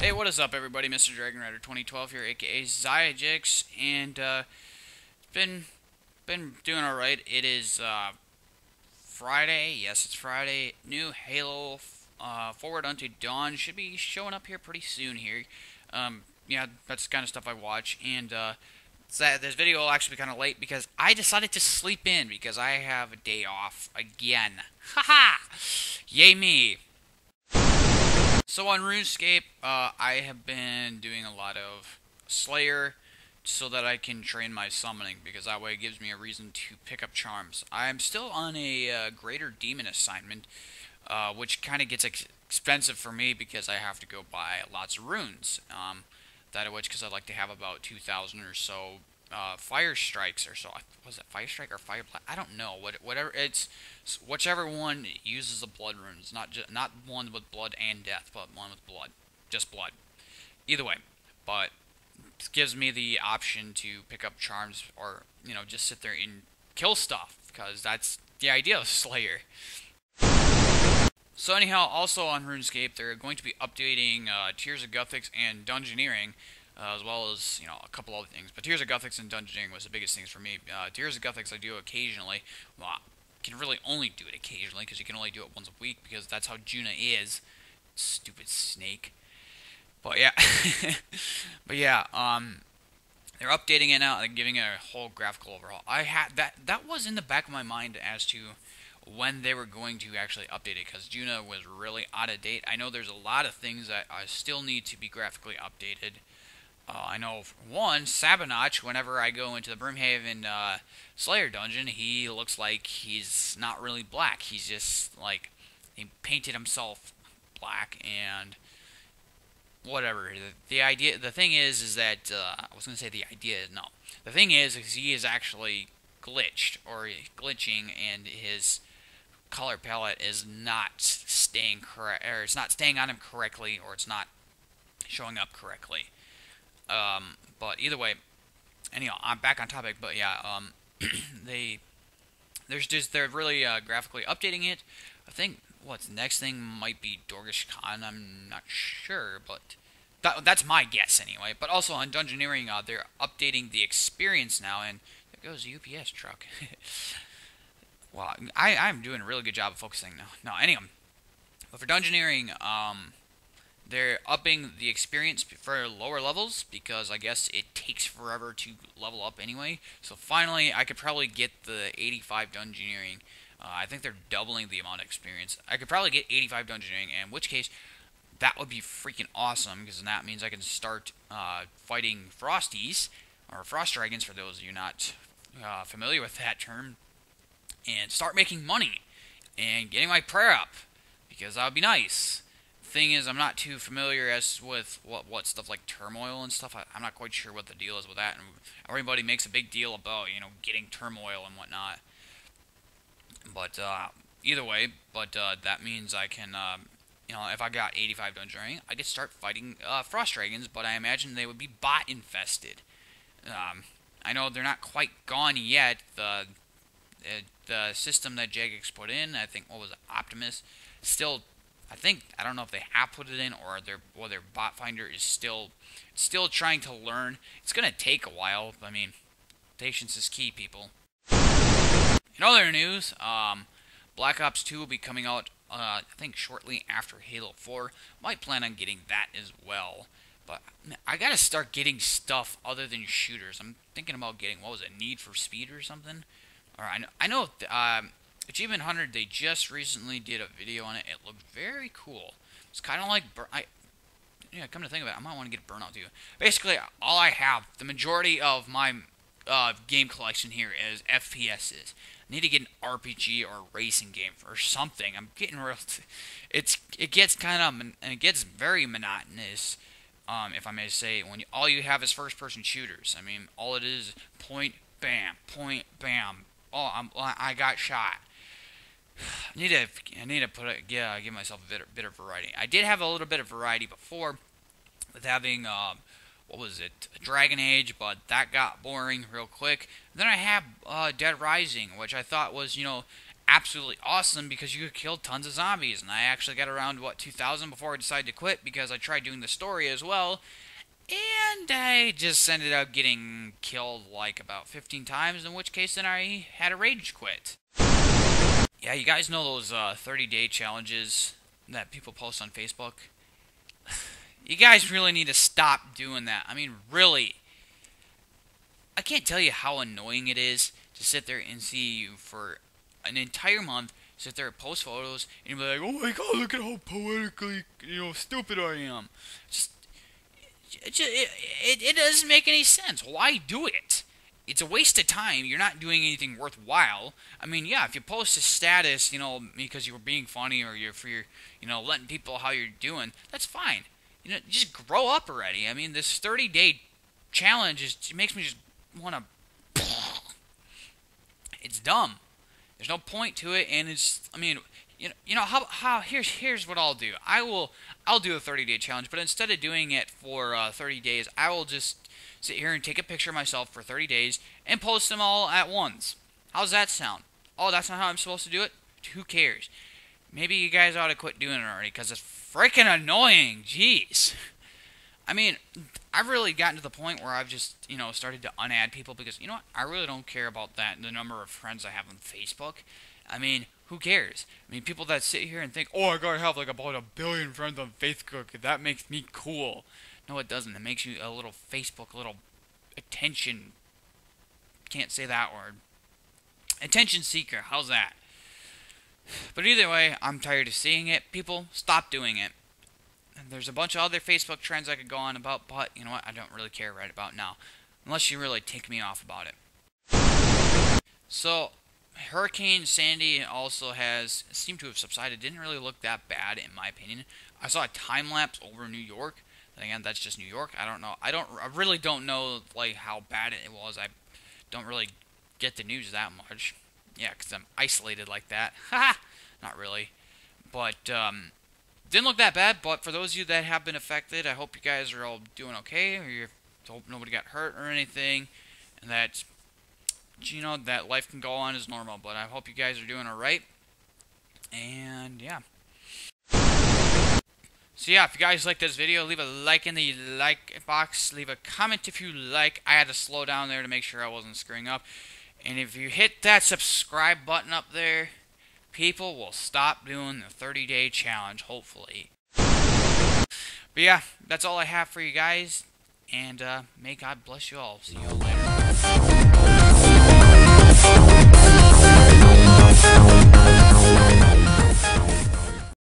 Hey, what is up, everybody? MrDragonrider2012 here, aka Zyajix, and been doing all right. It is Friday. Yes, it's Friday. New Halo Forward Unto Dawn should be showing up here pretty soon. Here, yeah, that's the kind of stuff I watch, and this video will actually be kind of late because I decided to sleep in because I have a day off again. Haha! Yay me! So on RuneScape, I have been doing a lot of Slayer so that I can train my summoning, because that way it gives me a reason to pick up charms. I'm still on a Greater Demon assignment, which kind of gets expensive for me because I have to go buy lots of runes. That of which, because I like to have about 2,000 or so fire strikes or so. Was it fire strike or fire blast? I don't know. Whatever it's, whichever one uses the blood runes, not one with blood and death, but one with blood, just blood. Either way, but it gives me the option to pick up charms, or just sit there and kill stuff, because that's the idea of Slayer. So anyhow, also on RuneScape, they're going to be updating Tears of Gothics and Dungeoneering, as well as a couple other things. But Tears of Gothics and Dungeoneering was the biggest things for me. Tears of Gothics I do occasionally. Well, I can really only do it occasionally because you can only do it once a week, because that's how Juna is. Stupid snake. But yeah, they're updating it now. They're giving it a whole graphical overhaul. I had that was in the back of my mind as to when they were going to actually update it, because Juna was really out of date. I know there's a lot of things that I still need to be graphically updated. I know, for one, Sabanach, whenever I go into the Brimhaven Slayer dungeon, he looks like he's not really black. He's just like, he painted himself black, and whatever. The thing is that, I was going to say the idea, no. The thing is he is actually glitched, or glitching, and his color palette is not staying correct, or it's not staying on him correctly, or it's not showing up correctly. But either way, anyhow, I'm back on topic. But yeah, they're really graphically updating it. I think what's the next thing might be Dorgish Khan. I'm not sure, but that's my guess anyway. But also on Dungeoneering, they're updating the experience now, and there goes the UPS truck. Well, I'm doing a really good job of focusing now. No, anyway, but for Dungeoneering, they're upping the experience for lower levels, because I guess it takes forever to level up anyway. So finally, I could probably get the 85 Dungeoneering. I think they're doubling the amount of experience. I could probably get 85 Dungeoneering, in which case, that would be freaking awesome, because that means I can start fighting Frosties, or Frost Dragons for those of you not familiar with that term, and start making money, and getting my prayer up, because that would be nice. Thing is, I'm not too familiar as with what stuff like turmoil and stuff. I'm not quite sure what the deal is with that, and everybody makes a big deal about getting turmoil and whatnot. But either way, that means I can if I got 85 Dungeoneering, I could start fighting Frost Dragons, but I imagine they would be bot infested. I know they're not quite gone yet. The system that Jagex put in, I think, what was it, Optimus, still, I don't know if they have put it in, or their bot finder is still trying to learn. It's gonna take a while. I mean, patience is key, people. In other news, Black Ops 2 will be coming out, I think, shortly after Halo 4. Might plan on getting that as well. But I gotta start getting stuff other than shooters. I'm thinking about getting, what was it, Need for Speed or something? Or I know Achievement Hunter, they just recently did a video on it. It looked very cool. It's kind of like come to think of it, I might want to get Burnout too. Basically, all I have, the majority of my game collection here is FPSs. I need to get an RPG or a racing game or something. I'm getting real. It gets kind of, and it gets very monotonous, if I may say, when all you have is first-person shooters. I mean, all it is point bam, point bam. Oh, I got shot. I need to give myself a bit of variety. I did have a little bit of variety before with having what was it, Dragon Age, but that got boring real quick. And then I have Dead Rising, which I thought was absolutely awesome because you could kill tons of zombies. And I actually got around, what, 2,000 before I decided to quit because I tried doing the story as well. And I just ended up getting killed like about 15 times, in which case then I had a rage quit. Yeah, you guys know those 30-day challenges that people post on Facebook? You guys really need to stop doing that. I mean, really. I can't tell you how annoying it is to sit there and see you for an entire month, sit there and post photos, and be like, oh my god, look at how poetically, stupid I am. It doesn't make any sense. Why do it? It's a waste of time. You're not doing anything worthwhile. I mean, yeah, if you post a status, because you were being funny or you're letting people how you're doing, that's fine. Just grow up already. I mean, this 30-day challenge makes me just want to. It's dumb. There's no point to it, and here's what I'll do. I'll do a 30-day challenge, but instead of doing it for 30 days, I will just sit here and take a picture of myself for 30 days and post them all at once. How's that sound? Oh, that's not how I'm supposed to do it? Who cares? Maybe you guys ought to quit doing it already, because it's freaking annoying. Jeez. I mean, I've really gotten to the point where I've just, started to unadd people because, you know what? I really don't care about that, the number of friends I have on Facebook. I mean, who cares? I mean, people that sit here and think, oh, I gotta have like about 1 billion friends on Facebook, that makes me cool. No, it doesn't. It makes you a little Facebook, a little attention. Can't say that word. Attention seeker. How's that? But either way, I'm tired of seeing it. People, stop doing it. And there's a bunch of other Facebook trends I could go on about, but you know what? I don't really care right about now. Unless you really take me off about it. So, Hurricane Sandy also seemed to have subsided. Didn't really look that bad, in my opinion. I saw a time lapse over New York. Again, that's just New York. I don't know. I really don't know like how bad it was. I don't really get the news that much. Yeah, because I'm isolated like that. Haha! Not really. But, didn't look that bad, but for those of you that have been affected, I hope you guys are all doing okay, or you hope nobody got hurt or anything, and that, that life can go on as normal, but I hope you guys are doing alright, and, yeah. So yeah, if you guys like this video, leave a like in the like box, leave a comment if you like. I had to slow down there to make sure I wasn't screwing up. And if you hit that subscribe button up there, people will stop doing the 30-day challenge, hopefully. But yeah, that's all I have for you guys. And may God bless you all. See you all.